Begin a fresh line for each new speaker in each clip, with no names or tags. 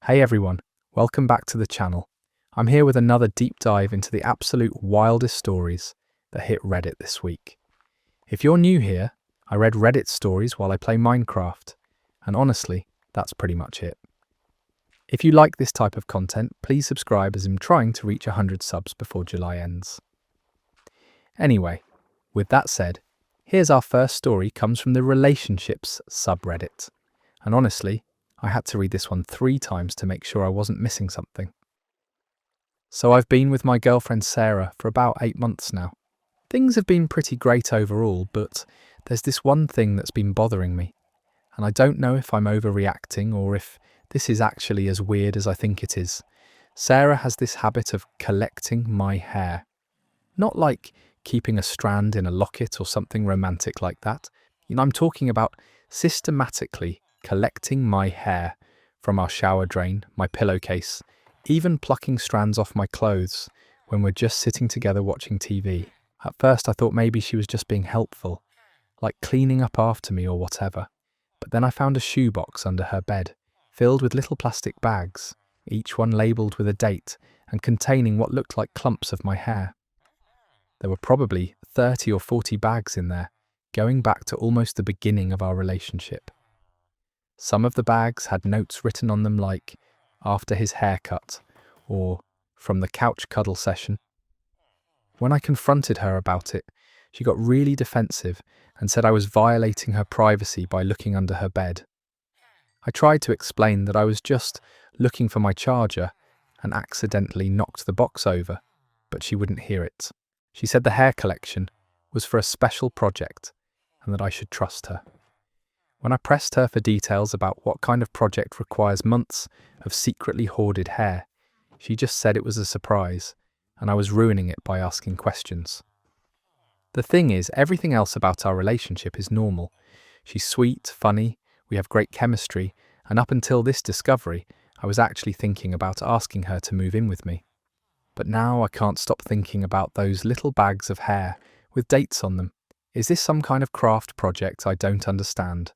Hey everyone, welcome back to the channel. I'm here with another deep dive into the absolute wildest stories that hit Reddit this week. If you're new here, I read Reddit stories while I play Minecraft, and honestly, that's pretty much it. If you like this type of content, please subscribe as I'm trying to reach 100 subs before July ends. Anyway, with that said, here's our first story comes from the relationships subreddit. And honestly, I had to read this one 3 times to make sure I wasn't missing something. So I've been with my girlfriend Sarah for about 8 months now. Things have been pretty great overall, but there's this one thing that's been bothering me. And I don't know if I'm overreacting or if this is actually as weird as I think it is. Sarah has this habit of collecting my hair. Not like keeping a strand in a locket or something romantic like that. I'm talking about systematically collecting my hair from our shower drain, my pillowcase, even plucking strands off my clothes when we're just sitting together watching TV. At first I thought maybe she was just being helpful, like cleaning up after me or whatever. But then I found a shoebox under her bed, filled with little plastic bags, each one labelled with a date and containing what looked like clumps of my hair. There were probably 30 or 40 bags in there, going back to almost the beginning of our relationship. Some of the bags had notes written on them like, after his haircut, or from the couch cuddle session. When I confronted her about it, she got really defensive and said I was violating her privacy by looking under her bed. I tried to explain that I was just looking for my charger and accidentally knocked the box over, but she wouldn't hear it. She said the hair collection was for a special project and that I should trust her. When I pressed her for details about what kind of project requires months of secretly hoarded hair, she just said it was a surprise, and I was ruining it by asking questions. The thing is, everything else about our relationship is normal. She's sweet, funny, we have great chemistry, and up until this discovery, I was actually thinking about asking her to move in with me. But now I can't stop thinking about those little bags of hair with dates on them. Is this some kind of craft project I don't understand?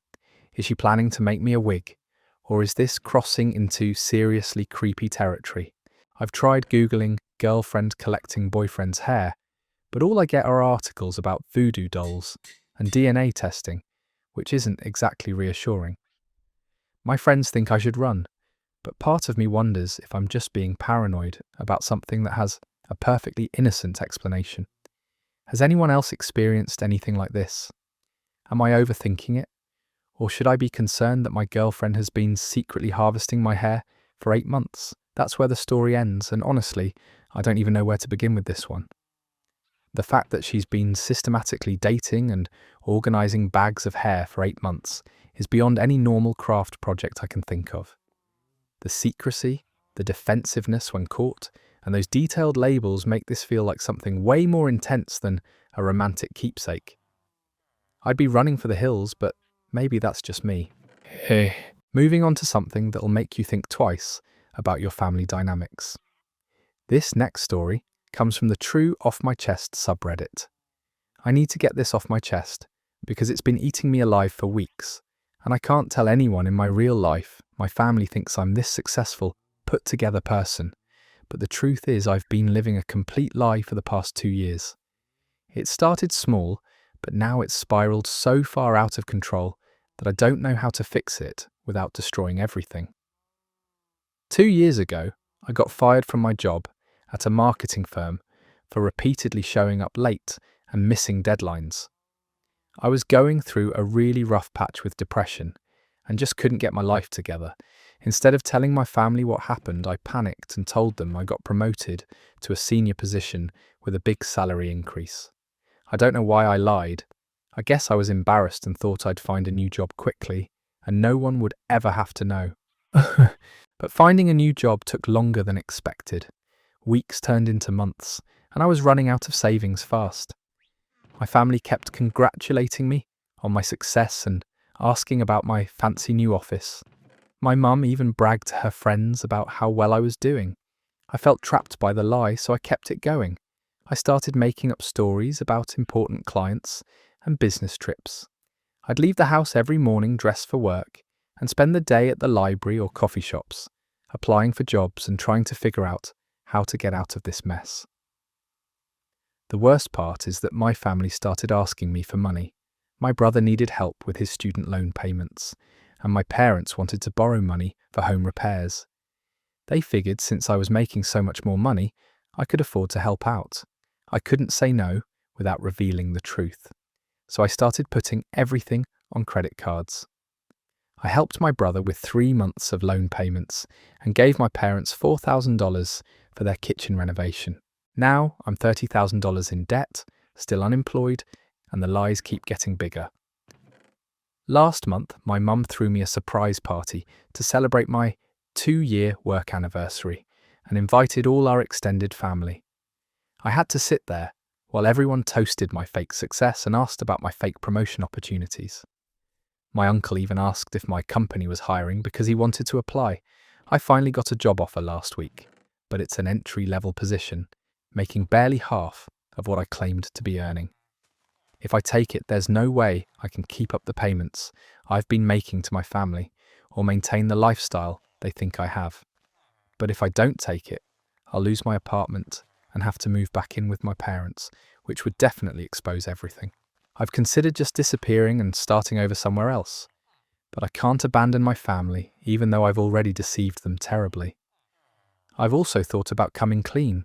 Is she planning to make me a wig? Or is this crossing into seriously creepy territory? I've tried Googling girlfriend collecting boyfriend's hair, but all I get are articles about voodoo dolls and DNA testing, which isn't exactly reassuring. My friends think I should run, but part of me wonders if I'm just being paranoid about something that has a perfectly innocent explanation. Has anyone else experienced anything like this? Am I overthinking it? Or should I be concerned that my girlfriend has been secretly harvesting my hair for 8 months? That's where the story ends, and honestly, I don't even know where to begin with this one. The fact that she's been systematically dating and organising bags of hair for 8 months is beyond any normal craft project I can think of. The secrecy, the defensiveness when caught, and those detailed labels make this feel like something way more intense than a romantic keepsake. I'd be running for the hills, but maybe that's just me. Hey. Moving on to something that'll make you think twice about your family dynamics. This next story comes from the True Off My Chest subreddit. I need to get this off my chest because it's been eating me alive for weeks, and I can't tell anyone in my real life my family thinks I'm this successful, put-together person, but the truth is I've been living a complete lie for the past 2 years. It started small, but now it's spiraled so far out of control that I don't know how to fix it without destroying everything. 2 years ago, I got fired from my job at a marketing firm for repeatedly showing up late and missing deadlines. I was going through a really rough patch with depression and just couldn't get my life together. Instead of telling my family what happened, I panicked and told them I got promoted to a senior position with a big salary increase. I don't know why I lied. I guess I was embarrassed and thought I'd find a new job quickly, and no one would ever have to know. But finding a new job took longer than expected. Weeks turned into months, and I was running out of savings fast. My family kept congratulating me on my success and asking about my fancy new office. My mum even bragged to her friends about how well I was doing. I felt trapped by the lie, so I kept it going. I started making up stories about important clients and business trips. I'd leave the house every morning dressed for work and spend the day at the library or coffee shops. applying for jobs and trying to figure out how to get out of this mess. The worst part is that my family started asking me for money. My brother needed help with his student loan payments, and my parents wanted to borrow money for home repairs. They figured since I was making so much more money, I could afford to help out. I couldn't say no without revealing the truth. So I started putting everything on credit cards. I helped my brother with 3 months of loan payments and gave my parents $4,000 for their kitchen renovation. Now I'm $30,000 in debt, still unemployed, and the lies keep getting bigger. Last month, my mum threw me a surprise party to celebrate my 2-year work anniversary and invited all our extended family. I had to sit there while everyone toasted my fake success and asked about my fake promotion opportunities. My uncle even asked if my company was hiring because he wanted to apply. I finally got a job offer last week, but it's an entry-level position, making barely half of what I claimed to be earning. If I take it, there's no way I can keep up the payments I've been making to my family or maintain the lifestyle they think I have. But if I don't take it, I'll lose my apartment and have to move back in with my parents, which would definitely expose everything. I've considered just disappearing and starting over somewhere else, but I can't abandon my family, even though I've already deceived them terribly. I've also thought about coming clean,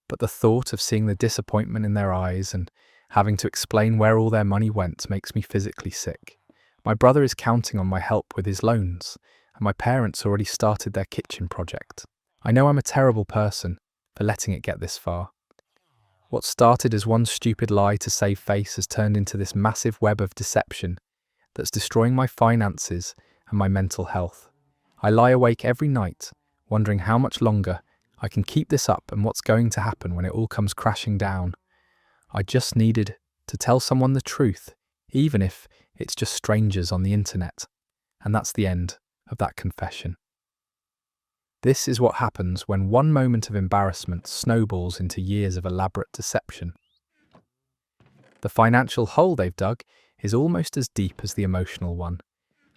but the thought of seeing the disappointment in their eyes and having to explain where all their money went makes me physically sick. My brother is counting on my help with his loans, and my parents already started their kitchen project. I know I'm a terrible person for letting it get this far. What started as one stupid lie to save face has turned into this massive web of deception that's destroying my finances and my mental health. I lie awake every night, wondering how much longer I can keep this up and what's going to happen when it all comes crashing down. I just needed to tell someone the truth, even if it's just strangers on the internet. And that's the end of that confession. This is what happens when one moment of embarrassment snowballs into years of elaborate deception. The financial hole they've dug is almost as deep as the emotional one,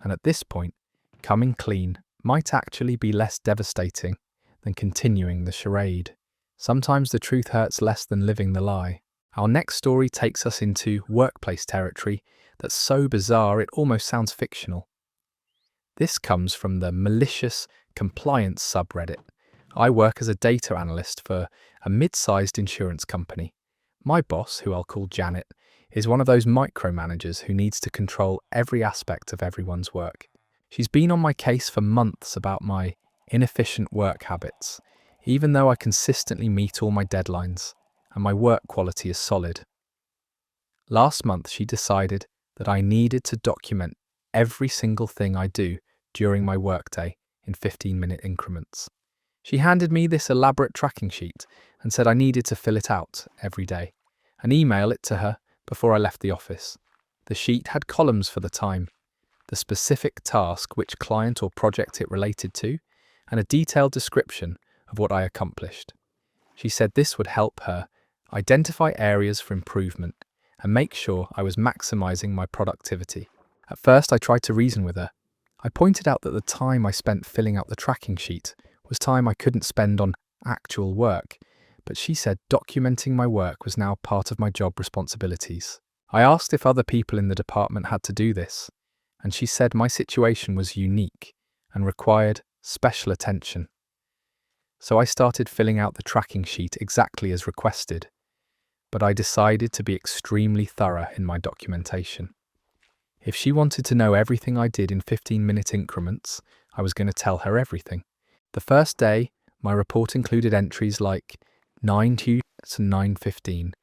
and at this point, coming clean might actually be less devastating than continuing the charade. Sometimes the truth hurts less than living the lie. Our next story takes us into workplace territory that's so bizarre it almost sounds fictional. This comes from the malicious compliance subreddit. I work as a data analyst for a mid-sized insurance company. My boss, who I'll call Janet, is one of those micromanagers who needs to control every aspect of everyone's work. She's been on my case for months about my inefficient work habits, even though I consistently meet all my deadlines and my work quality is solid. Last month, she decided that I needed to document every single thing I do during my workday in 15-minute increments. She handed me this elaborate tracking sheet and said I needed to fill it out every day and email it to her before I left the office. The sheet had columns for the time, the specific task, which client or project it related to, and a detailed description of what I accomplished. She said this would help her identify areas for improvement and make sure I was maximizing my productivity. At first, I tried to reason with her. I pointed out that the time I spent filling out the tracking sheet was time I couldn't spend on actual work, but she said documenting my work was now part of my job responsibilities. I asked if other people in the department had to do this, and she said my situation was unique and required special attention. So I started filling out the tracking sheet exactly as requested, but I decided to be extremely thorough in my documentation. If she wanted to know everything I did in 15-minute increments, I was going to tell her everything. The first day, my report included entries like 9:02 to 9:15,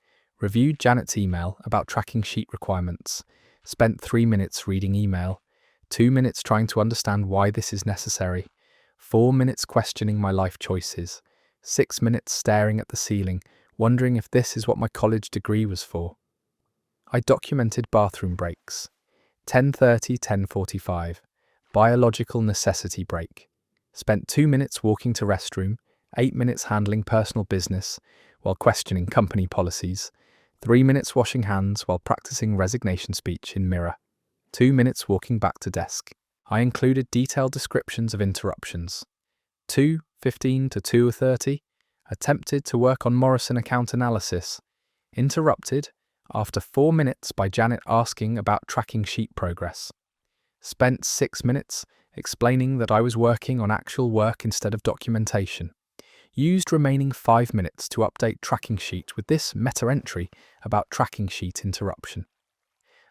reviewed Janet's email about tracking sheet requirements, spent 3 minutes reading email, 2 minutes trying to understand why this is necessary, 4 minutes questioning my life choices, 6 minutes staring at the ceiling, wondering if this is what my college degree was for. I documented bathroom breaks. 10:30, 10:45, biological necessity break. Spent 2 minutes walking to restroom, 8 minutes handling personal business while questioning company policies, 3 minutes washing hands while practicing resignation speech in mirror, 2 minutes walking back to desk. I included detailed descriptions of interruptions. 2:15 to 2:30, attempted to work on Morrison account analysis, interrupted after 4 minutes by Janet asking about tracking sheet progress. Spent 6 minutes explaining that I was working on actual work instead of documentation. Used remaining 5 minutes to update tracking sheet with this meta entry about tracking sheet interruption.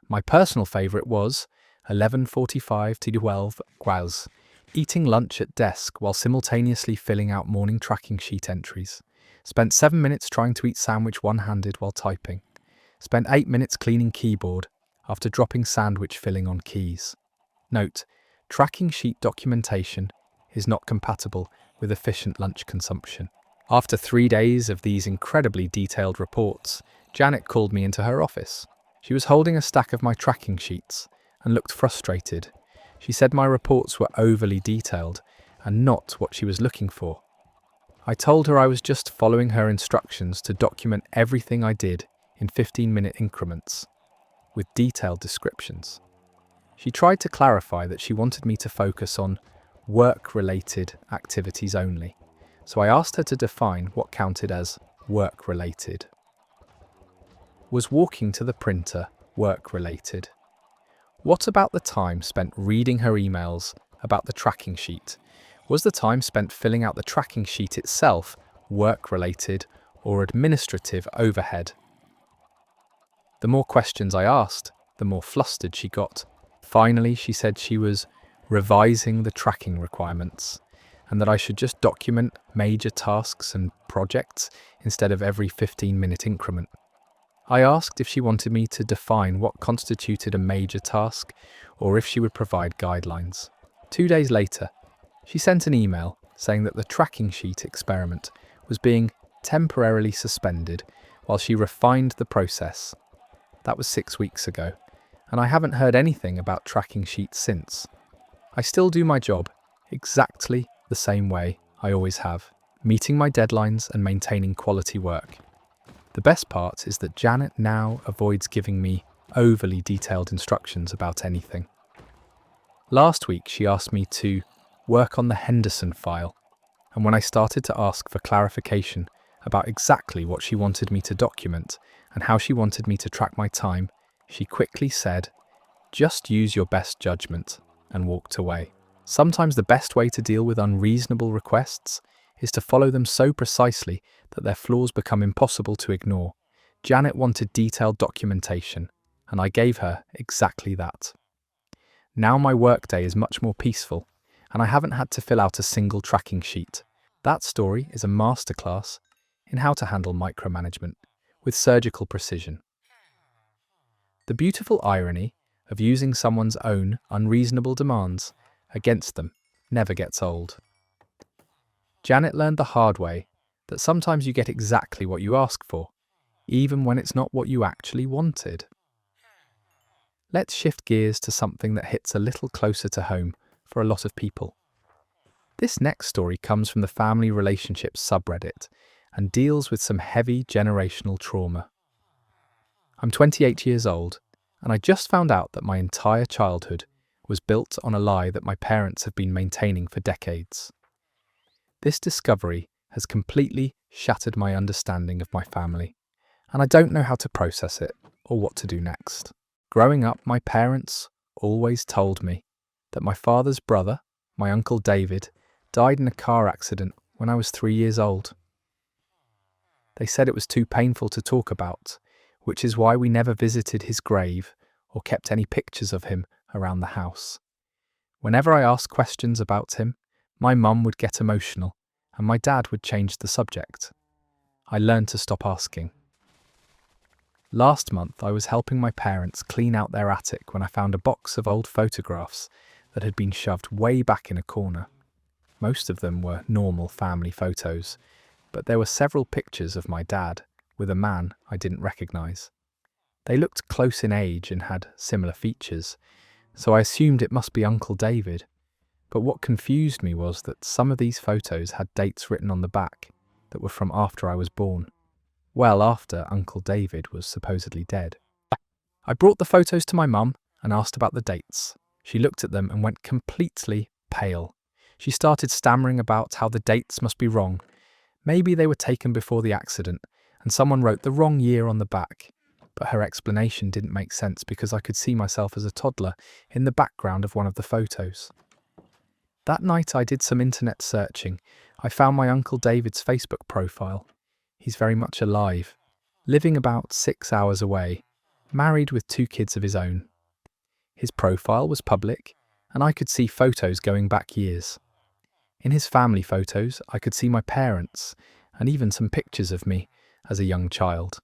My personal favourite was 11:45 to 12 hours, eating lunch at desk while simultaneously filling out morning tracking sheet entries. Spent 7 minutes trying to eat sandwich one-handed while typing. Spent 8 minutes cleaning keyboard after dropping sandwich filling on keys. Note, tracking sheet documentation is not compatible with efficient lunch consumption. After 3 days of these incredibly detailed reports, Janet called me into her office. She was holding a stack of my tracking sheets and looked frustrated. She said my reports were overly detailed and not what she was looking for. I told her I was just following her instructions to document everything I did in 15-minute increments, with detailed descriptions. She tried to clarify that she wanted me to focus on work-related activities only, so I asked her to define what counted as work-related. Was walking to the printer work-related? What about the time spent reading her emails about the tracking sheet? Was the time spent filling out the tracking sheet itself work-related or administrative overhead? The more questions I asked, the more flustered she got. Finally, she said she was revising the tracking requirements and that I should just document major tasks and projects instead of every 15-minute increment. I asked if she wanted me to define what constituted a major task or if she would provide guidelines. 2 days later, she sent an email saying that the tracking sheet experiment was being temporarily suspended while she refined the process. That was 6 weeks ago, and I haven't heard anything about tracking sheets since. I still do my job exactly the same way I always have, meeting my deadlines and maintaining quality work. The best part is that Janet now avoids giving me overly detailed instructions about anything. Last week she asked me to work on the Henderson file, and when I started to ask for clarification about exactly what she wanted me to document and how she wanted me to track my time, she quickly said, "Just use your best judgment," and walked away. Sometimes the best way to deal with unreasonable requests is to follow them so precisely that their flaws become impossible to ignore. Janet wanted detailed documentation, and I gave her exactly that. Now my workday is much more peaceful, and I haven't had to fill out a single tracking sheet. That story is a masterclass in how to handle micromanagement with surgical precision. The beautiful irony of using someone's own unreasonable demands against them never gets old. Janet learned the hard way that sometimes you get exactly what you ask for, even when it's not what you actually wanted. Let's shift gears to something that hits a little closer to home for a lot of people. This next story comes from the family relationships subreddit and deals with some heavy generational trauma. I'm 28 years old, and I just found out that my entire childhood was built on a lie that my parents have been maintaining for decades. This discovery has completely shattered my understanding of my family, and I don't know how to process it or what to do next. Growing up, my parents always told me that my father's brother, my uncle David, died in a car accident when I was 3 years old. They said it was too painful to talk about, which is why we never visited his grave or kept any pictures of him around the house. Whenever I asked questions about him, my mum would get emotional and my dad would change the subject. I learned to stop asking. Last month, I was helping my parents clean out their attic when I found a box of old photographs that had been shoved way back in a corner. Most of them were normal family photos, but there were several pictures of my dad with a man I didn't recognise. They looked close in age and had similar features, so I assumed it must be Uncle David. But what confused me was that some of these photos had dates written on the back that were from after I was born. Well after Uncle David was supposedly dead. I brought the photos to my mum and asked about the dates. She looked at them and went completely pale. She started stammering about how the dates must be wrong. Maybe they were taken before the accident, and someone wrote the wrong year on the back. But her explanation didn't make sense because I could see myself as a toddler in the background of one of the photos. That night I did some internet searching. I found my Uncle David's Facebook profile. He's very much alive, living about 6 hours away, married with 2 kids of his own. His profile was public, and I could see photos going back years. In his family photos, I could see my parents, and even some pictures of me as a young child.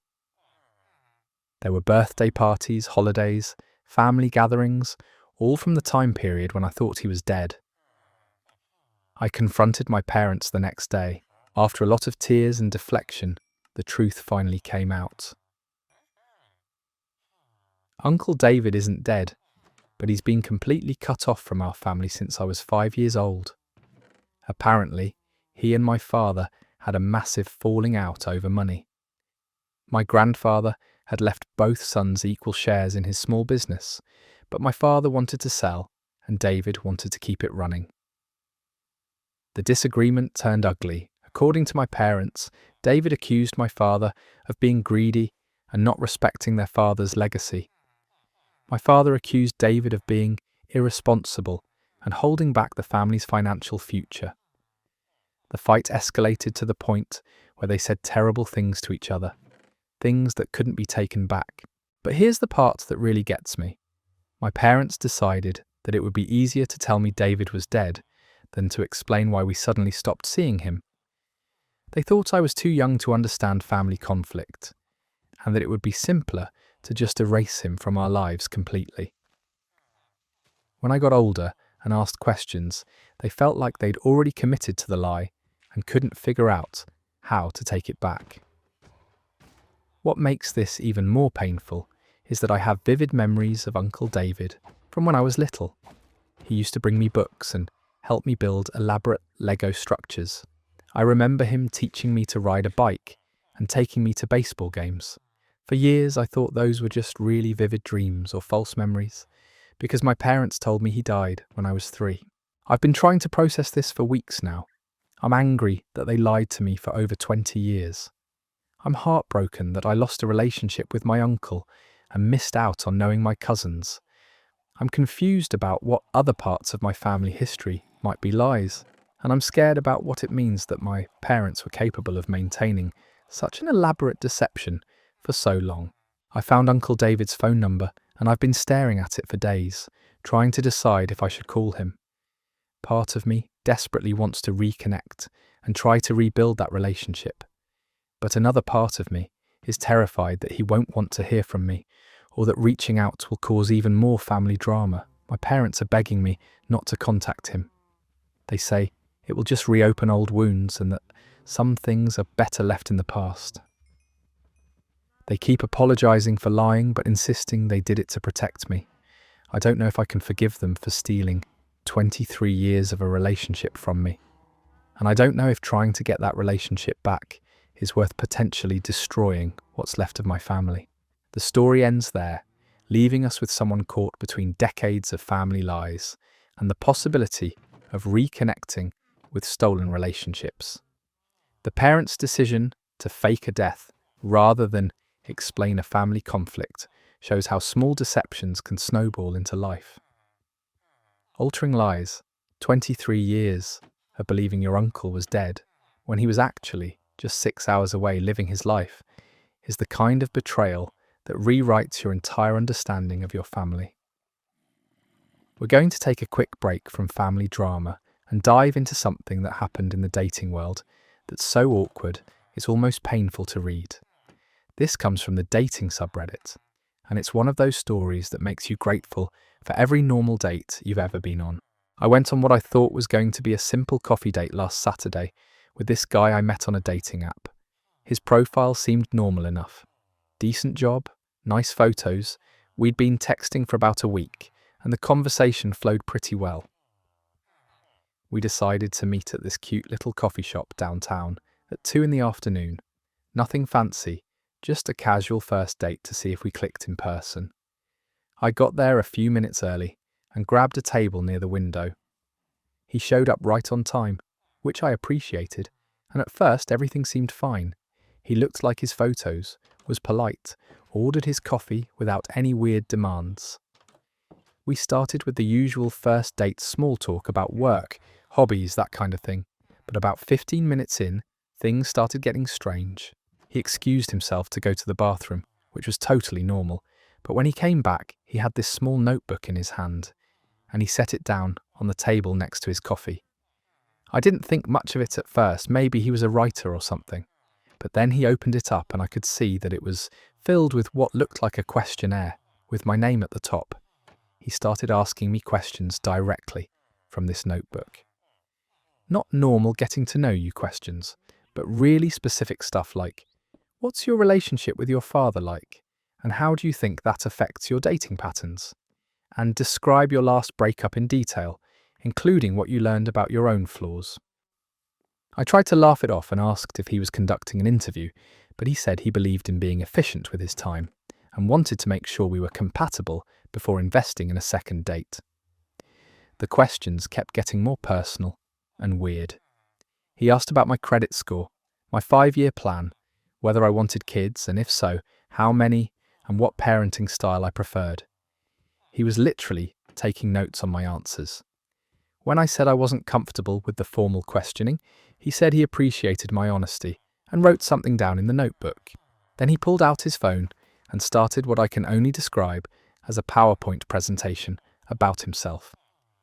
There were birthday parties, holidays, family gatherings, all from the time period when I thought he was dead. I confronted my parents the next day. After a lot of tears and deflection, the truth finally came out. Uncle David isn't dead, but he's been completely cut off from our family since I was 5 years old. Apparently, he and my father had a massive falling out over money. My grandfather had left both sons equal shares in his small business, but my father wanted to sell and David wanted to keep it running. The disagreement turned ugly. According to my parents, David accused my father of being greedy and not respecting their father's legacy. My father accused David of being irresponsible and holding back the family's financial future. The fight escalated to the point where they said terrible things to each other, things that couldn't be taken back. But here's the part that really gets me. My parents decided that it would be easier to tell me David was dead than to explain why we suddenly stopped seeing him. They thought I was too young to understand family conflict, and that it would be simpler to just erase him from our lives completely. When I got older and asked questions, they felt like they'd already committed to the lie and couldn't figure out how to take it back. What makes this even more painful is that I have vivid memories of Uncle David from when I was little. He used to bring me books and help me build elaborate Lego structures. I remember him teaching me to ride a bike and taking me to baseball games. For years I thought those were just really vivid dreams or false memories, because my parents told me he died when I was 3. I've been trying to process this for weeks now. I'm angry that they lied to me for over 20 years. I'm heartbroken that I lost a relationship with my uncle and missed out on knowing my cousins. I'm confused about what other parts of my family history might be lies, and I'm scared about what it means that my parents were capable of maintaining such an elaborate deception for so long. I found Uncle David's phone number and I've been staring at it for days, trying to decide if I should call him. Part of me desperately wants to reconnect and try to rebuild that relationship. But another part of me is terrified that he won't want to hear from me, or that reaching out will cause even more family drama. My parents are begging me not to contact him. They say it will just reopen old wounds and that some things are better left in the past. They keep apologizing for lying but insisting they did it to protect me. I don't know if I can forgive them for stealing 23 years of a relationship from me. And I don't know if trying to get that relationship back is worth potentially destroying what's left of my family. The story ends there, leaving us with someone caught between decades of family lies and the possibility of reconnecting with stolen relationships. The parents' decision to fake a death rather than explain a family conflict shows how small deceptions can snowball into life. Altering lies, 23 years of believing your uncle was dead when he was actually just 6 hours away living his life, is the kind of betrayal that rewrites your entire understanding of your family. We're going to take a quick break from family drama and dive into something that happened in the dating world that's so awkward it's almost painful to read. This comes from the dating subreddit, and it's one of those stories that makes you grateful for every normal date you've ever been on. I went on what I thought was going to be a simple coffee date last Saturday with this guy I met on a dating app. His profile seemed normal enough. Decent job, nice photos, we'd been texting for about a week, and the conversation flowed pretty well. We decided to meet at this cute little coffee shop downtown at 2 in the afternoon. Nothing fancy, just a casual first date to see if we clicked in person. I got there a few minutes early and grabbed a table near the window. He showed up right on time, which I appreciated, and at first everything seemed fine. He looked like his photos, was polite, ordered his coffee without any weird demands. We started with the usual first date small talk about work, hobbies, that kind of thing, but about 15 minutes in, things started getting strange. He excused himself to go to the bathroom, which was totally normal, but when he came back, he had this small notebook in his hand, and he set it down on the table next to his coffee. I didn't think much of it at first, maybe he was a writer or something, but then he opened it up and I could see that it was filled with what looked like a questionnaire, with my name at the top. He started asking me questions directly from this notebook. Not normal getting to know you questions, but really specific stuff like, what's your relationship with your father like? And how do you think that affects your dating patterns? And describe your last breakup in detail, including what you learned about your own flaws. I tried to laugh it off and asked if he was conducting an interview, but he said he believed in being efficient with his time and wanted to make sure we were compatible before investing in a second date. The questions kept getting more personal and weird. He asked about my credit score, my 5-year plan, whether I wanted kids, and if so, how many, and what parenting style I preferred. He was literally taking notes on my answers. When I said I wasn't comfortable with the formal questioning, he said he appreciated my honesty and wrote something down in the notebook. Then he pulled out his phone and started what I can only describe as a PowerPoint presentation about himself.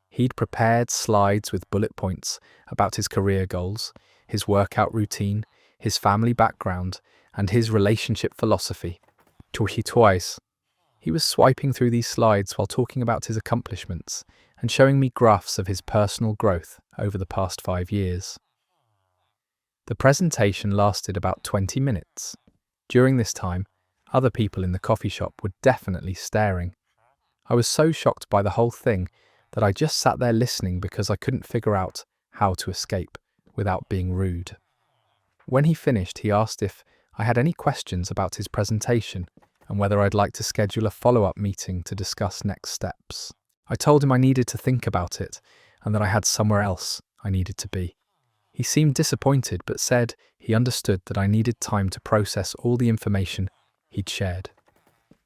He'd prepared slides with bullet points about his career goals, his workout routine, his family background, and his relationship philosophy. Twice. He was swiping through these slides while talking about his accomplishments and showing me graphs of his personal growth over the past 5 years. The presentation lasted about 20 minutes. During this time, other people in the coffee shop were definitely staring. I was so shocked by the whole thing that I just sat there listening because I couldn't figure out how to escape without being rude. When he finished, he asked if I had any questions about his presentation and whether I'd like to schedule a follow-up meeting to discuss next steps. I told him I needed to think about it and that I had somewhere else I needed to be. He seemed disappointed but said he understood that I needed time to process all the information he'd shared.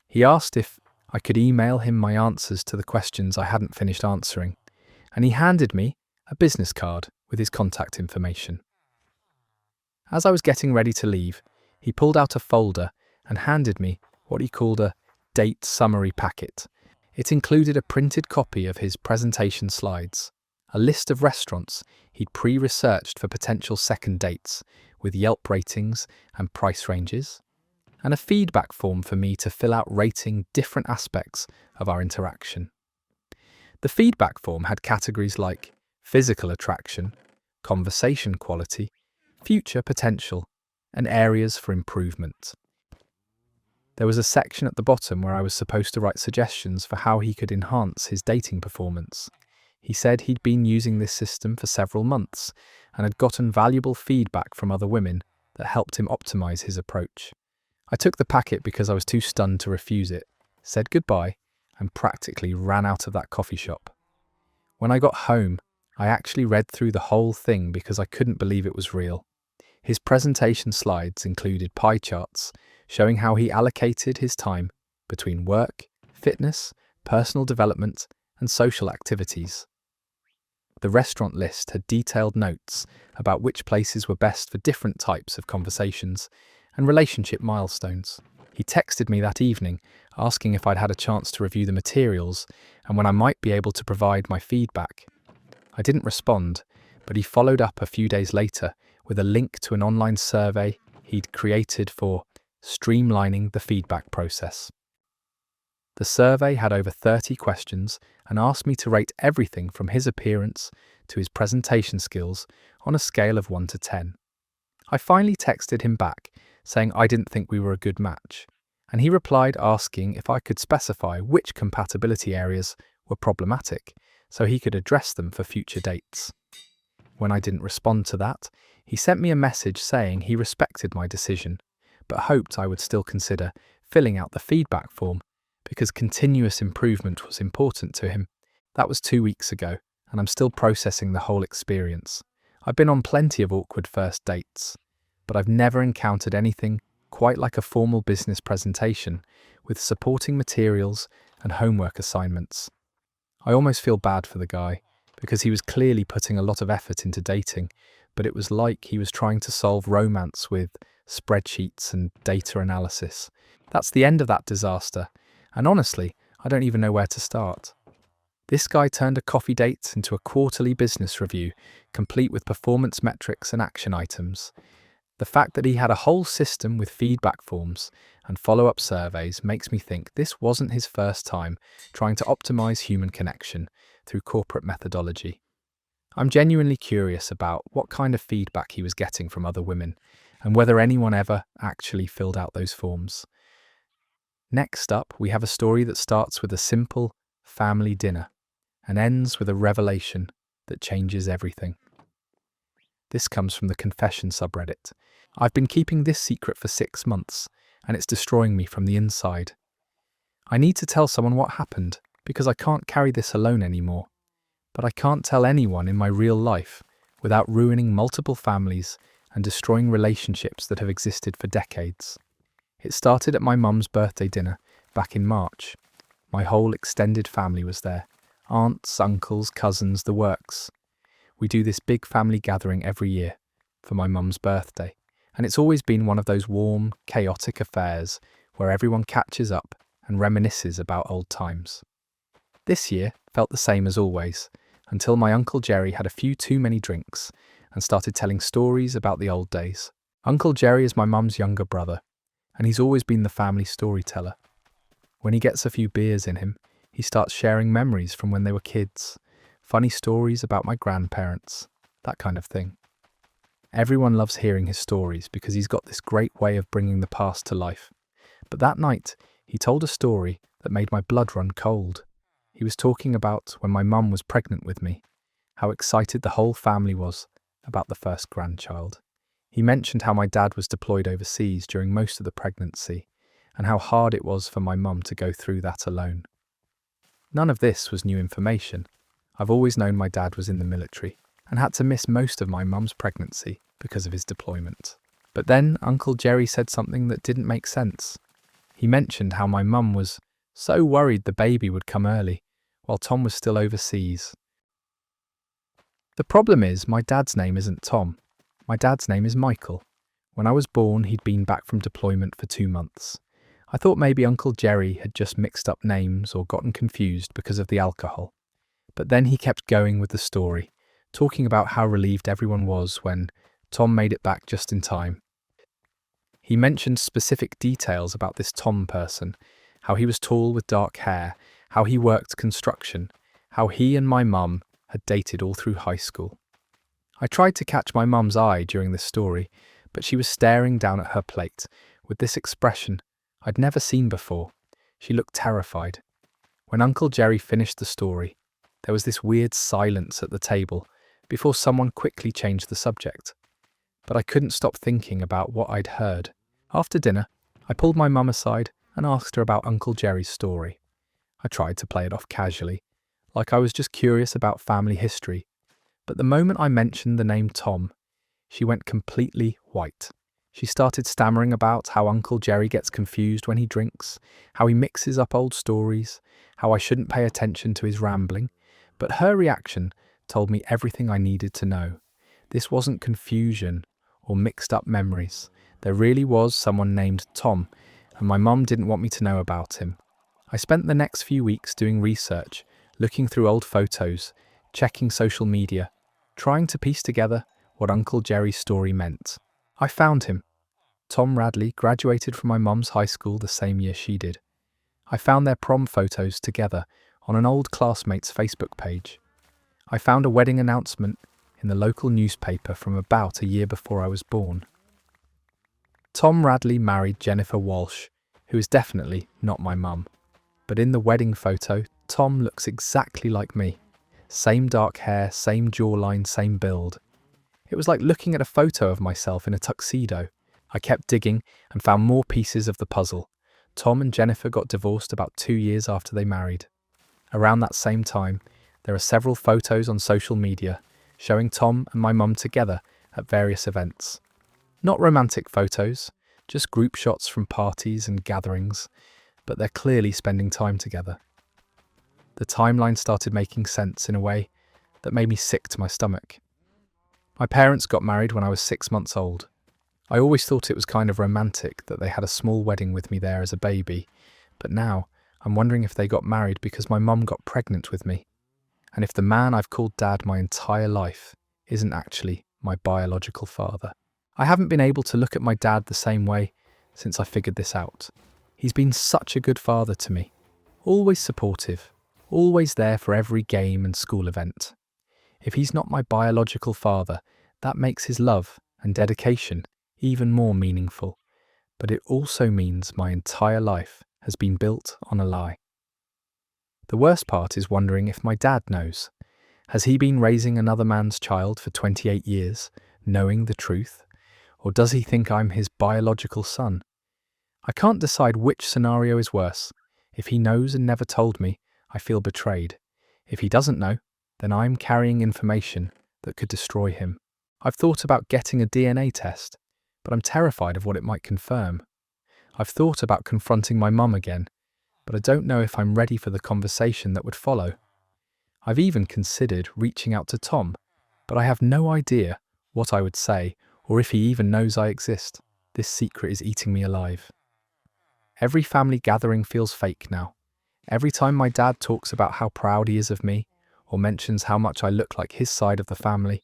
He asked if I could email him my answers to the questions I hadn't finished answering, and he handed me a business card with his contact information. As I was getting ready to leave, he pulled out a folder and handed me what he called a date summary packet. It included a printed copy of his presentation slides, a list of restaurants he'd pre-researched for potential second dates with Yelp ratings and price ranges, and a feedback form for me to fill out rating different aspects of our interaction. The feedback form had categories like physical attraction, conversation quality, future potential, and areas for improvement. There was a section at the bottom where I was supposed to write suggestions for how he could enhance his dating performance. He said he'd been using this system for several months and had gotten valuable feedback from other women that helped him optimize his approach. I took the packet because I was too stunned to refuse it, said goodbye, and practically ran out of that coffee shop. When I got home, I actually read through the whole thing because I couldn't believe it was real. His presentation slides included pie charts showing how he allocated his time between work, fitness, personal development, and social activities. The restaurant list had detailed notes about which places were best for different types of conversations and relationship milestones. He texted me that evening, asking if I'd had a chance to review the materials and when I might be able to provide my feedback. I didn't respond, but he followed up a few days later with a link to an online survey he'd created for streamlining the feedback process. The survey had over 30 questions and asked me to rate everything from his appearance to his presentation skills on a scale of 1 to 10. I finally texted him back, saying I didn't think we were a good match, and he replied asking if I could specify which compatibility areas were problematic so he could address them for future dates. When I didn't respond to that, he sent me a message saying he respected my decision, but hoped I would still consider filling out the feedback form because continuous improvement was important to him. That was 2 weeks ago, and I'm still processing the whole experience. I've been on plenty of awkward first dates, but I've never encountered anything quite like a formal business presentation with supporting materials and homework assignments. I almost feel bad for the guy, because he was clearly putting a lot of effort into dating, but it was like he was trying to solve romance with spreadsheets and data analysis. That's the end of that disaster, and honestly, I don't even know where to start. This guy turned a coffee date into a quarterly business review, complete with performance metrics and action items. The fact that he had a whole system with feedback forms and follow-up surveys makes me think this wasn't his first time trying to optimize human connection through corporate methodology. I'm genuinely curious about what kind of feedback he was getting from other women and whether anyone ever actually filled out those forms. Next up, we have a story that starts with a simple family dinner and ends with a revelation that changes everything. This comes from the Confession subreddit. I've been keeping this secret for 6 months, and it's destroying me from the inside. I need to tell someone what happened, because I can't carry this alone anymore. But I can't tell anyone in my real life without ruining multiple families and destroying relationships that have existed for decades. It started at my mum's birthday dinner back in March. My whole extended family was there. Aunts, uncles, cousins, the works. We do this big family gathering every year for my mum's birthday, and it's always been one of those warm, chaotic affairs where everyone catches up and reminisces about old times. This year felt the same as always, until my Uncle Jerry had a few too many drinks and started telling stories about the old days. Uncle Jerry is my mum's younger brother, and he's always been the family storyteller. When he gets a few beers in him, he starts sharing memories from when they were kids, funny stories about my grandparents, that kind of thing. Everyone loves hearing his stories because he's got this great way of bringing the past to life. But that night, he told a story that made my blood run cold. He was talking about when my mum was pregnant with me, how excited the whole family was about the first grandchild. He mentioned how my dad was deployed overseas during most of the pregnancy, and how hard it was for my mum to go through that alone. None of this was new information. I've always known my dad was in the military and had to miss most of my mum's pregnancy because of his deployment. But then Uncle Jerry said something that didn't make sense. He mentioned how my mum was so worried the baby would come early while Tom was still overseas. The problem is my dad's name isn't Tom. My dad's name is Michael. When I was born, he'd been back from deployment for 2 months. I thought maybe Uncle Jerry had just mixed up names or gotten confused because of the alcohol. But then he kept going with the story, talking about how relieved everyone was when Tom made it back just in time. He mentioned specific details about this Tom person, how he was tall with dark hair, how he worked construction, how he and my mum had dated all through high school. I tried to catch my mum's eye during this story, but she was staring down at her plate with this expression I'd never seen before. She looked terrified. When Uncle Jerry finished the story, there was this weird silence at the table before someone quickly changed the subject. But I couldn't stop thinking about what I'd heard. After dinner, I pulled my mum aside and asked her about Uncle Jerry's story. I tried to play it off casually, like I was just curious about family history. But the moment I mentioned the name Tom, she went completely white. She started stammering about how Uncle Jerry gets confused when he drinks, how he mixes up old stories, how I shouldn't pay attention to his rambling. But her reaction told me everything I needed to know. This wasn't confusion or mixed up memories. There really was someone named Tom, and my mum didn't want me to know about him. I spent the next few weeks doing research, looking through old photos, checking social media, trying to piece together what Uncle Jerry's story meant. I found him. Tom Radley graduated from my mum's high school the same year she did. I found their prom photos together on an old classmate's Facebook page. I found a wedding announcement in the local newspaper from about a year before I was born. Tom Radley married Jennifer Walsh, who is definitely not my mum. But in the wedding photo, Tom looks exactly like me. Same dark hair, same jawline, same build. It was like looking at a photo of myself in a tuxedo. I kept digging and found more pieces of the puzzle. Tom and Jennifer got divorced about 2 years after they married. Around that same time, There are several photos on social media showing Tom and my mum together at various events. Not romantic photos, just group shots from parties and gatherings, but they're clearly spending time together. The timeline started making sense in a way that made me sick to my stomach. My parents got married when I was 6 months old. I always thought it was kind of romantic that they had a small wedding with me there as a baby, but now I'm wondering if they got married because my mum got pregnant with me, and if the man I've called Dad my entire life isn't actually my biological father. I haven't been able to look at my dad the same way since I figured this out. He's been such a good father to me, always supportive, always there for every game and school event. If he's not my biological father, that makes his love and dedication even more meaningful, but it also means my entire life has been built on a lie. The worst part is wondering if my dad knows. Has he been raising another man's child for 28 years, knowing the truth? Or does he think I'm his biological son? I can't decide which scenario is worse. If he knows and never told me, I feel betrayed. If he doesn't know, then I'm carrying information that could destroy him. I've thought about getting a DNA test, but I'm terrified of what it might confirm. I've thought about confronting my mum again, but I don't know if I'm ready for the conversation that would follow. I've even considered reaching out to Tom, but I have no idea what I would say or if he even knows I exist. This secret is eating me alive. Every family gathering feels fake now. Every time my dad talks about how proud he is of me, or mentions how much I look like his side of the family,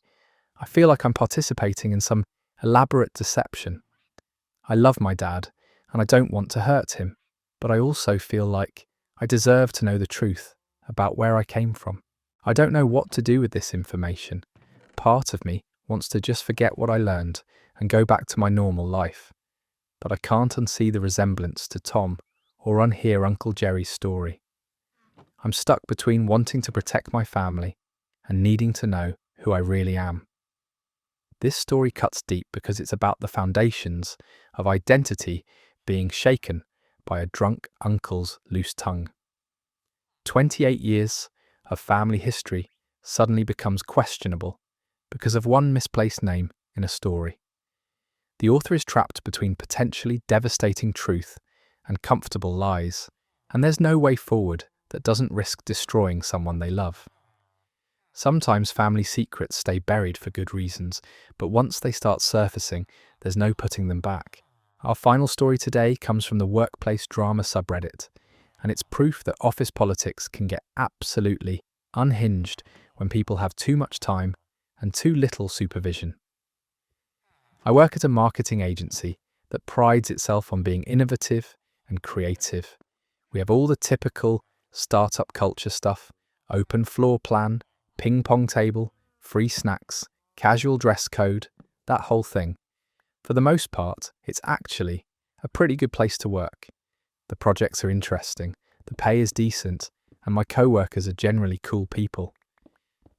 I feel like I'm participating in some elaborate deception. I love my dad, and I don't want to hurt him, but I also feel like I deserve to know the truth about where I came from. I don't know what to do with this information. Part of me wants to just forget what I learned and go back to my normal life, but I can't unsee the resemblance to Tom or unhear Uncle Jerry's story. I'm stuck between wanting to protect my family and needing to know who I really am. This story cuts deep because it's about the foundations of identity being shaken by a drunk uncle's loose tongue. 28 years of family history suddenly becomes questionable because of one misplaced name in a story. The author is trapped between potentially devastating truth and comfortable lies, and there's no way forward that doesn't risk destroying someone they love. Sometimes family secrets stay buried for good reasons, but once they start surfacing, there's no putting them back. Our final story today comes from the workplace drama subreddit, and it's proof that office politics can get absolutely unhinged when people have too much time and too little supervision. I work at a marketing agency that prides itself on being innovative and creative. We have all the typical startup culture stuff: open floor plan, ping pong table, free snacks, casual dress code, that whole thing. For the most part, it's actually a pretty good place to work. The projects are interesting, the pay is decent, and my co-workers are generally cool people.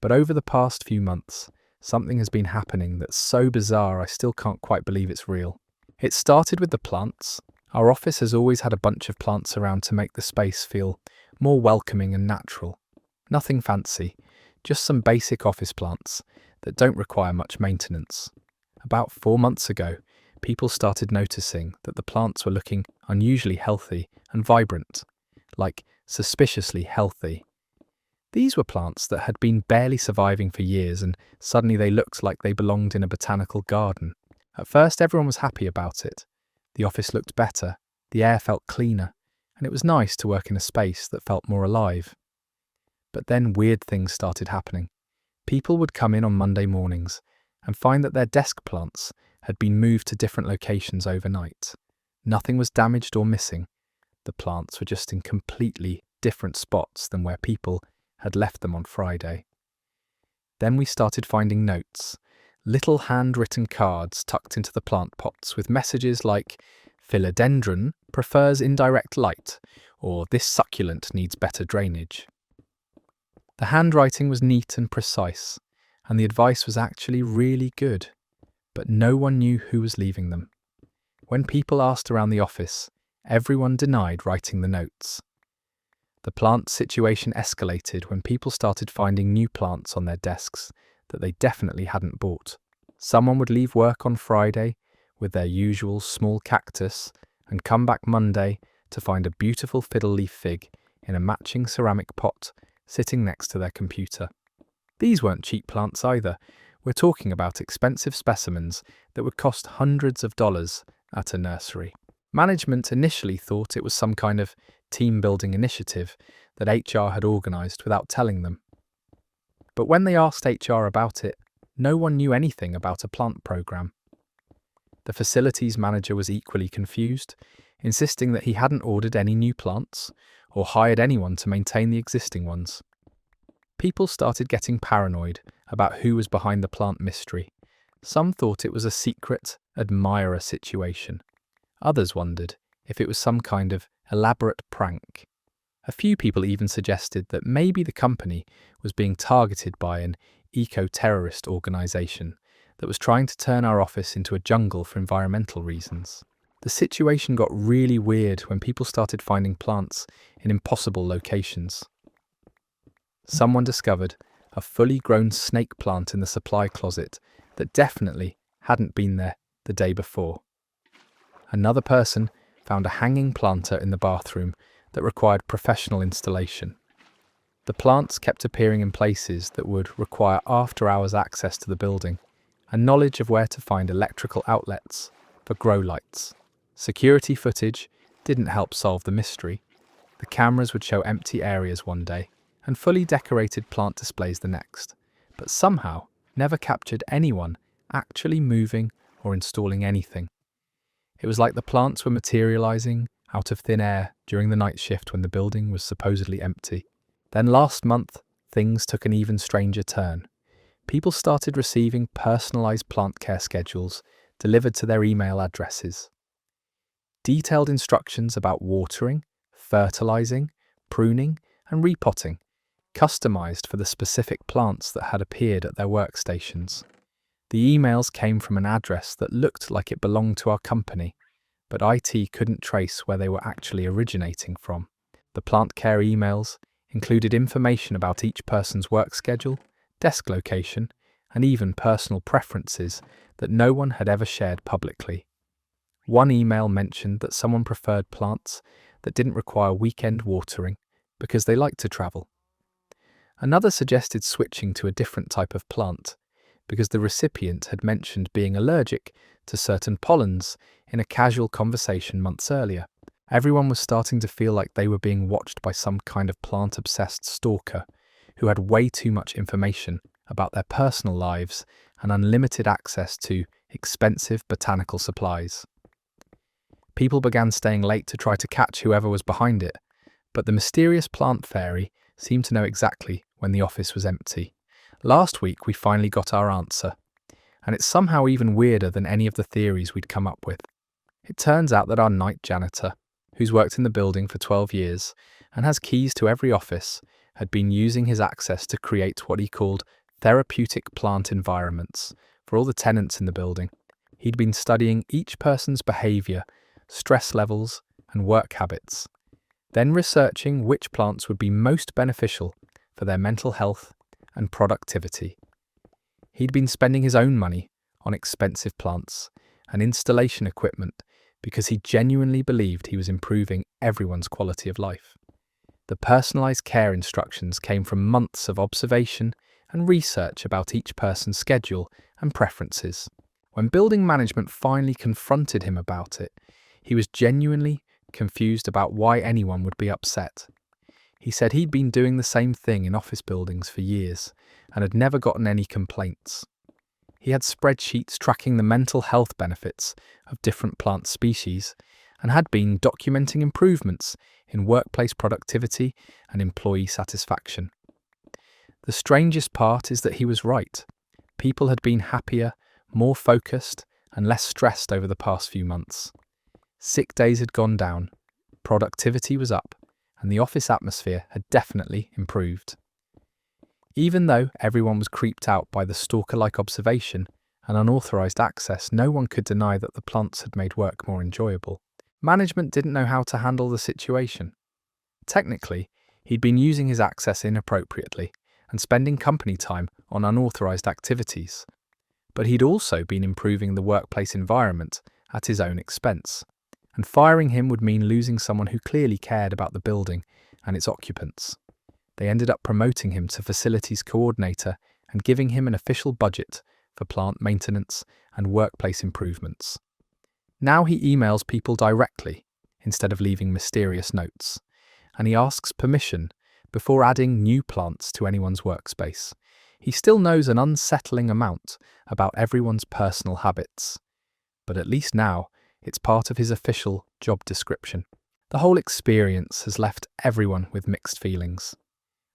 But over the past few months, something has been happening that's so bizarre I still can't quite believe it's real. It started with the plants. Our office has always had a bunch of plants around to make the space feel more welcoming and natural. Nothing fancy, just some basic office plants that don't require much maintenance. About 4 months ago, people started noticing that the plants were looking unusually healthy and vibrant, like suspiciously healthy. These were plants that had been barely surviving for years, and suddenly they looked like they belonged in a botanical garden. At first, everyone was happy about it. The office looked better, the air felt cleaner, and it was nice to work in a space that felt more alive. But then weird things started happening. People would come in on Monday mornings and find that their desk plants had been moved to different locations overnight. Nothing was damaged or missing. The plants were just in completely different spots than where people had left them on Friday. Then we started finding notes, little handwritten cards tucked into the plant pots with messages like "Philodendron prefers indirect light," or "This succulent needs better drainage." The handwriting was neat and precise, and the advice was actually really good, but no one knew who was leaving them. When people asked around the office, everyone denied writing the notes. The plant situation escalated when people started finding new plants on their desks that they definitely hadn't bought. Someone would leave work on Friday with their usual small cactus and come back Monday to find a beautiful fiddle leaf fig in a matching ceramic pot sitting next to their computer. These weren't cheap plants either. We're talking about expensive specimens that would cost hundreds of dollars at a nursery. Management initially thought it was some kind of team-building initiative that HR had organised without telling them. But when they asked HR about it, no one knew anything about a plant program. The facilities manager was equally confused, insisting that he hadn't ordered any new plants or hired anyone to maintain the existing ones. People started getting paranoid about who was behind the plant mystery. Some thought it was a secret admirer situation. Others wondered if it was some kind of elaborate prank. A few people even suggested that maybe the company was being targeted by an eco-terrorist organisation that was trying to turn our office into a jungle for environmental reasons. The situation got really weird when people started finding plants in impossible locations. Someone discovered a fully grown snake plant in the supply closet that definitely hadn't been there the day before. Another person found a hanging planter in the bathroom that required professional installation. The plants kept appearing in places that would require after-hours access to the building and knowledge of where to find electrical outlets for grow lights. Security footage didn't help solve the mystery. The cameras would show empty areas one day and fully decorated plant displays the next, but somehow never captured anyone actually moving or installing anything. It was like the plants were materializing out of thin air during the night shift when the building was supposedly empty. Then last month, things took an even stranger turn. People started receiving personalized plant care schedules delivered to their email addresses. Detailed instructions about watering, fertilizing, pruning, and repotting, customized for the specific plants that had appeared at their workstations. The emails came from an address that looked like it belonged to our company, but IT couldn't trace where they were actually originating from. The plant care emails included information about each person's work schedule, desk location, and even personal preferences that no one had ever shared publicly. One email mentioned that someone preferred plants that didn't require weekend watering because they liked to travel. Another suggested switching to a different type of plant because the recipient had mentioned being allergic to certain pollens in a casual conversation months earlier. Everyone was starting to feel like they were being watched by some kind of plant-obsessed stalker who had way too much information about their personal lives and unlimited access to expensive botanical supplies. People began staying late to try to catch whoever was behind it, but the mysterious plant fairy seemed to know exactly when the office was empty. Last week we finally got our answer, and it's somehow even weirder than any of the theories we'd come up with. It turns out that our night janitor, who's worked in the building for 12 years and has keys to every office, had been using his access to create what he called therapeutic plant environments for all the tenants in the building. He'd been studying each person's behaviour, stress levels, and work habits, then researching which plants would be most beneficial for their mental health and productivity. He'd been spending his own money on expensive plants and installation equipment because he genuinely believed he was improving everyone's quality of life. The personalised care instructions came from months of observation and research about each person's schedule and preferences. When building management finally confronted him about it, he was genuinely confused about why anyone would be upset. He said he'd been doing the same thing in office buildings for years and had never gotten any complaints. He had spreadsheets tracking the mental health benefits of different plant species and had been documenting improvements in workplace productivity and employee satisfaction. The strangest part is that he was right. People had been happier, more focused, and less stressed over the past few months. Sick days had gone down, productivity was up, and the office atmosphere had definitely improved. Even though everyone was creeped out by the stalker-like observation and unauthorised access, no one could deny that the plants had made work more enjoyable. Management didn't know how to handle the situation. Technically, He'd been using his access inappropriately and spending company time on unauthorized activities. But he'd also been improving the workplace environment at his own expense. And firing him would mean losing someone who clearly cared about the building and its occupants. They ended up promoting him to facilities coordinator and giving him an official budget for plant maintenance and workplace improvements. Now he emails people directly instead of leaving mysterious notes, and he asks permission before adding new plants to anyone's workspace. He still knows an unsettling amount about everyone's personal habits, but at least now it's part of his official job description. The whole experience has left everyone with mixed feelings.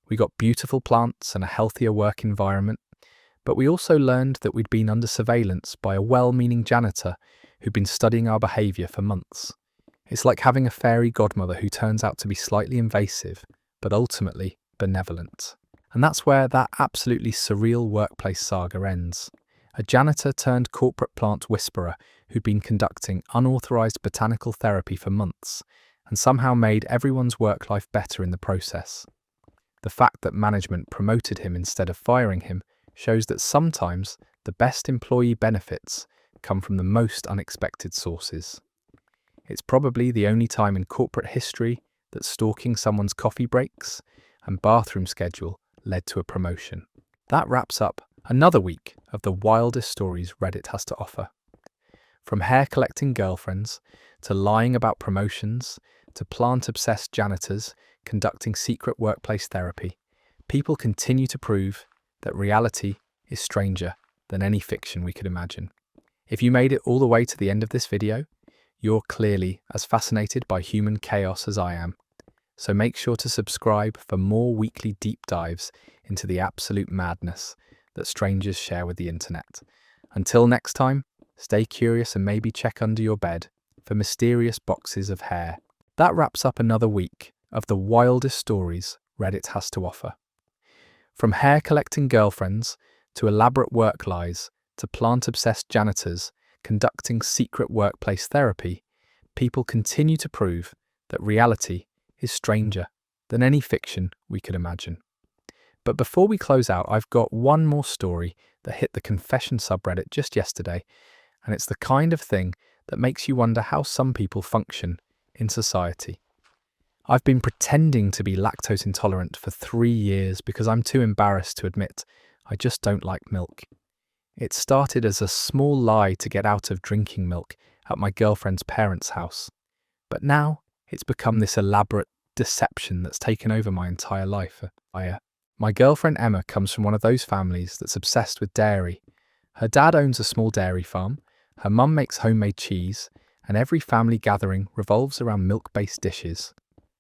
We got beautiful plants and a healthier work environment, but we also learned that we'd been under surveillance by a well-meaning janitor who'd been studying our behaviour for months. It's like having a fairy godmother who turns out to be slightly invasive, but ultimately benevolent. And that's where that absolutely surreal workplace saga ends. A janitor turned corporate plant whisperer who'd been conducting unauthorised botanical therapy for months and somehow made everyone's work life better in the process. The fact that management promoted him instead of firing him shows that sometimes the best employee benefits come from the most unexpected sources. It's probably the only time in corporate history that stalking someone's coffee breaks and bathroom schedule led to a promotion. That wraps up another week of the wildest stories Reddit has to offer. From hair-collecting girlfriends, to lying about promotions, to plant-obsessed janitors conducting secret workplace therapy, people continue to prove that reality is stranger than any fiction we could imagine. If you made it all the way to the end of this video, you're clearly as fascinated by human chaos as I am. So make sure to subscribe for more weekly deep dives into the absolute madness that strangers share with the internet. Until next time, stay curious and maybe check under your bed for mysterious boxes of hair. That wraps up another week of the wildest stories Reddit has to offer. From hair-collecting girlfriends to elaborate work lies to plant-obsessed janitors conducting secret workplace therapy, people continue to prove that reality is stranger than any fiction we could imagine. But before we close out, I've got one more story that hit the confession subreddit just yesterday, and it's the kind of thing that makes you wonder how some people function in society. I've been pretending to be lactose intolerant for 3 years because I'm too embarrassed to admit I just don't like milk. It started as a small lie to get out of drinking milk at my girlfriend's parents' house. But now it's become this elaborate deception that's taken over my entire life. My girlfriend Emma comes from one of those families that's obsessed with dairy. Her dad owns a small dairy farm, her mum makes homemade cheese, and every family gathering revolves around milk-based dishes.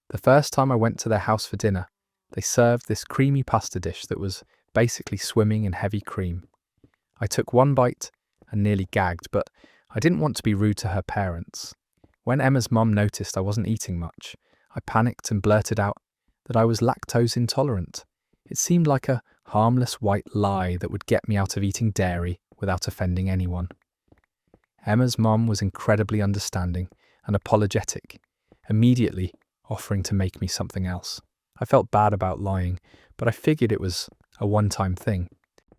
The first time I went to their house for dinner, they served this creamy pasta dish that was basically swimming in heavy cream. I took one bite and nearly gagged, but I didn't want to be rude to her parents. When Emma's mum noticed I wasn't eating much, I panicked and blurted out that I was lactose intolerant. It seemed like a harmless white lie that would get me out of eating dairy without offending anyone. Emma's mum was incredibly understanding and apologetic, immediately offering to make me something else. I felt bad about lying, but I figured it was a one-time thing.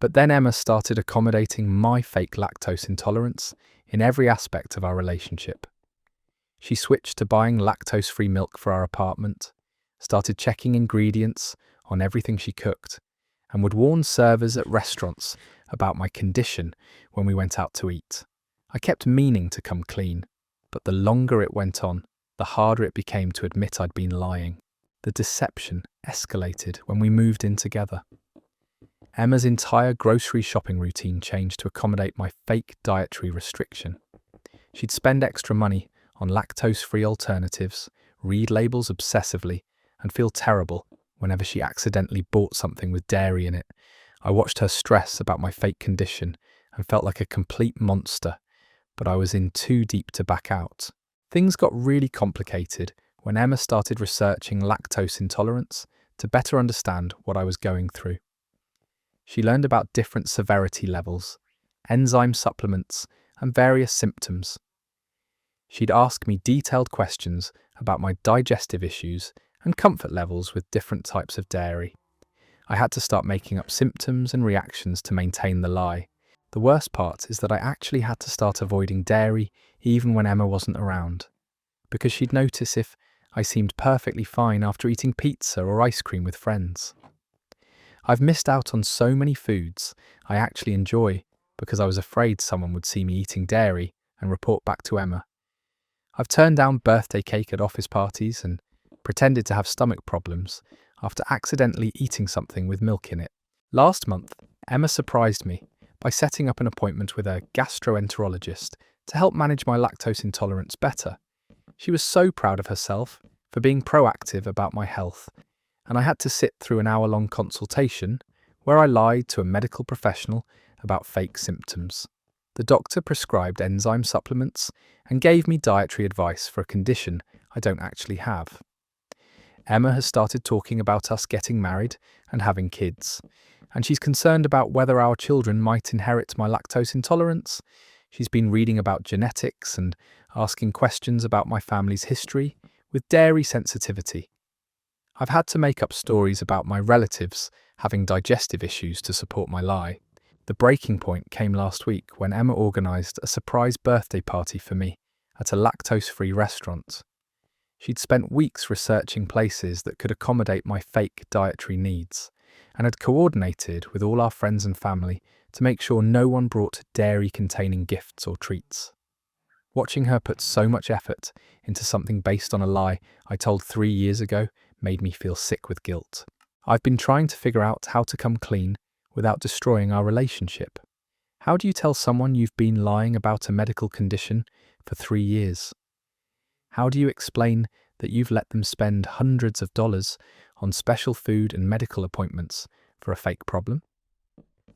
But then Emma started accommodating my fake lactose intolerance in every aspect of our relationship. She switched to buying lactose-free milk for our apartment, started checking ingredients on everything she cooked, and would warn servers at restaurants about my condition when we went out to eat. I kept meaning to come clean, but the longer it went on, the harder it became to admit I'd been lying. The deception escalated when we moved in together. Emma's entire grocery shopping routine changed to accommodate my fake dietary restriction. She'd spend extra money on lactose-free alternatives, read labels obsessively, and feel terrible whenever she accidentally bought something with dairy in it. I watched her stress about my fake condition and felt like a complete monster, but I was in too deep to back out. Things got really complicated when Emma started researching lactose intolerance to better understand what I was going through. She learned about different severity levels, enzyme supplements, and various symptoms. She'd ask me detailed questions about my digestive issues and comfort levels with different types of dairy. I had to start making up symptoms and reactions to maintain the lie. The worst part is that I actually had to start avoiding dairy even when Emma wasn't around, because she'd notice if I seemed perfectly fine after eating pizza or ice cream with friends. I've missed out on so many foods I actually enjoy because I was afraid someone would see me eating dairy and report back to Emma. I've turned down birthday cake at office parties and pretended to have stomach problems after accidentally eating something with milk in it. Last month, Emma surprised me by setting up an appointment with a gastroenterologist to help manage my lactose intolerance better. She was so proud of herself for being proactive about my health, and I had to sit through an hour-long consultation where I lied to a medical professional about fake symptoms. The doctor prescribed enzyme supplements and gave me dietary advice for a condition I don't actually have. Emma has started talking about us getting married and having kids, and she's concerned about whether our children might inherit my lactose intolerance. She's been reading about genetics and asking questions about my family's history with dairy sensitivity. I've had to make up stories about my relatives having digestive issues to support my lie. The breaking point came last week when Emma organised a surprise birthday party for me at a lactose-free restaurant. She'd spent weeks researching places that could accommodate my fake dietary needs and had coordinated with all our friends and family to make sure no one brought dairy-containing gifts or treats. Watching her put so much effort into something based on a lie I told 3 years ago made me feel sick with guilt. I've been trying to figure out how to come clean without destroying our relationship. How do you tell someone you've been lying about a medical condition for 3 years? How do you explain that you've let them spend hundreds of dollars on special food and medical appointments for a fake problem?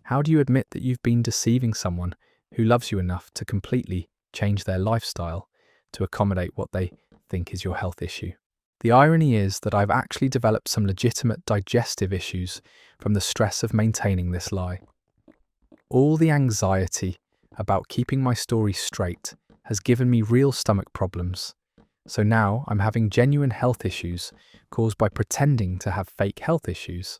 How do you admit that you've been deceiving someone who loves you enough to completely change their lifestyle to accommodate what they think is your health issue? The irony is that I've actually developed some legitimate digestive issues from the stress of maintaining this lie. All the anxiety about keeping my story straight has given me real stomach problems. So now I'm having genuine health issues caused by pretending to have fake health issues.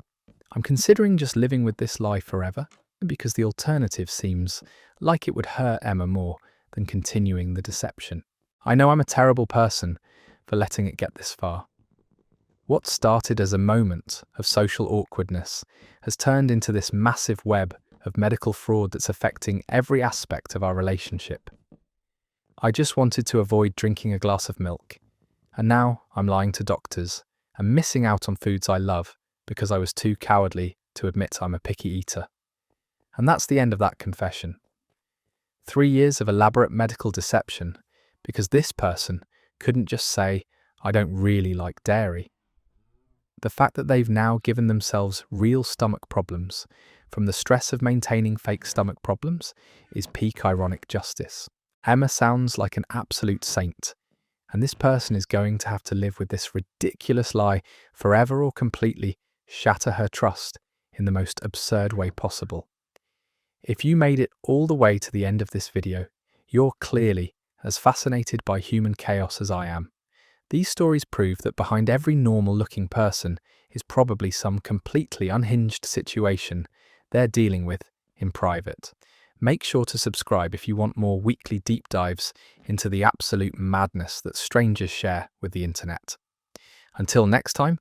I'm considering just living with this lie forever because the alternative seems like it would hurt Emma more than continuing the deception. I know I'm a terrible person for letting it get this far. What started as a moment of social awkwardness has turned into this massive web of medical fraud that's affecting every aspect of our relationship. I just wanted to avoid drinking a glass of milk, and now I'm lying to doctors and missing out on foods I love because I was too cowardly to admit I'm a picky eater. And that's the end of that confession. 3 years of elaborate medical deception because this person couldn't just say, I don't really like dairy. The fact that they've now given themselves real stomach problems from the stress of maintaining fake stomach problems is peak ironic justice. Emma sounds like an absolute saint, and this person is going to have to live with this ridiculous lie forever or completely shatter her trust in the most absurd way possible. If you made it all the way to the end of this video, you're clearly as fascinated by human chaos as I am. These stories prove that behind every normal-looking person is probably some completely unhinged situation they're dealing with in private. Make sure to subscribe if you want more weekly deep dives into the absolute madness that strangers share with the internet. Until next time,